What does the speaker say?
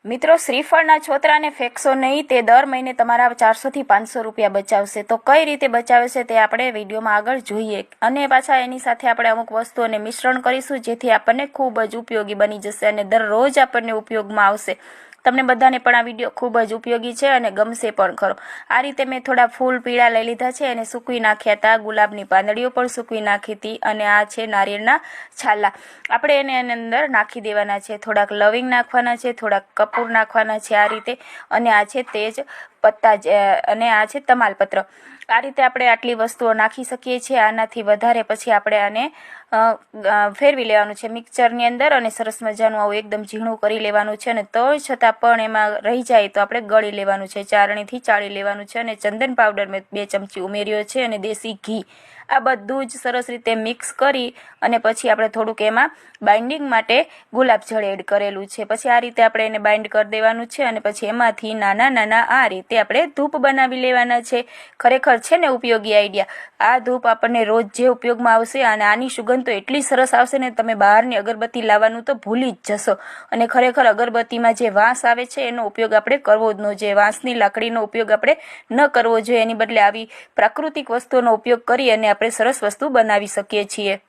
મિત્રો, શ્રીફળના છોતરાને ફેંકશો નહીં, તે દર મહિને તમારા 400 થી 500 રૂપિયા બચાવશે. તો કઈ રીતે બચાવે છે તે આપણે વિડીયોમાં આગળ જોઈએ. અને પાછા એની સાથે આપણે અમુક વસ્તુઓને મિશ્રણ કરીશું, જેથી આપણને ખૂબ જ ઉપયોગી બની જશે અને દરરોજ આપણને ઉપયોગમાં આવશે. તમને બધાને પણ આ વિડીયો ખૂબ જ ઉપયોગી છે અને ગમશે પણ ખરો. આ રીતે મેં થોડા ફૂલ પીળા લઈ લીધા છે અને સૂકવી નાખ્યા હતા. ગુલાબની પાંદડીઓ પણ સૂકવી નાખી હતી અને આ છે નારિયેળના છાલા. આપણે એને એની અંદર નાખી દેવાના છે. થોડાક લવિંગ નાખવાના છે, થોડાક કપૂર નાખવાના છે આ રીતે, અને આ છે તેજ પત્તા અને આ છે તમાલપત્ર. આ રીતે આપણે આટલી વસ્તુઓ નાખી શકીએ છીએ. આનાથી વધારે પછી આપણે આને ફેરવી લેવાનું છે મિક્સચરની અંદર અને સરસ મજાનું આવું એકદમ ઝીણું કરી લેવાનું છે. અને તો છતાં પણ એમાં રહી જાય તો આપણે ગળી લેવાનું છે, ચારણીથી ચાળી લેવાનું છે. અને ચંદન પાવડર મેં 2 ચમચી ઉમેર્યો છે અને દેશી ઘી. આ બધું જ સરસ રીતે મિક્સ કરી અને પછી આપણે થોડુંક એમાં બાઇન્ડિંગ માટે ગુલાબજળ એડ કરેલું છે. પછી આ રીતે આપણે એને બાઇન્ડ કરી દેવાનું છે અને પછી એમાંથી નાના નાના આ રીતે આપણે ધૂપ બનાવી લેવાના છે. ખરેખર છે ને ઉપયોગી આઈડિયા. આ ધૂપ આપણને રોજ જે ઉપયોગમાં આવશે અને આની સુગંધ તો એટલી સરસ આવશે ને, તમે બહારની અગરબત્તી લાવવાનું તો ભૂલી જ જશો. અને ખરેખર અગરબત્તીમાં જે વાંસ આવે છે એનો ઉપયોગ આપણે કરવો જ ન જોઈએ. વાંસની લાકડીનો ઉપયોગ આપણે ન કરવો જોઈએ. એની બદલે આવી પ્રાકૃતિક વસ્તુઓનો ઉપયોગ કરી અને આપણે સરસ વસ્તુ બનાવી શકીએ છીએ.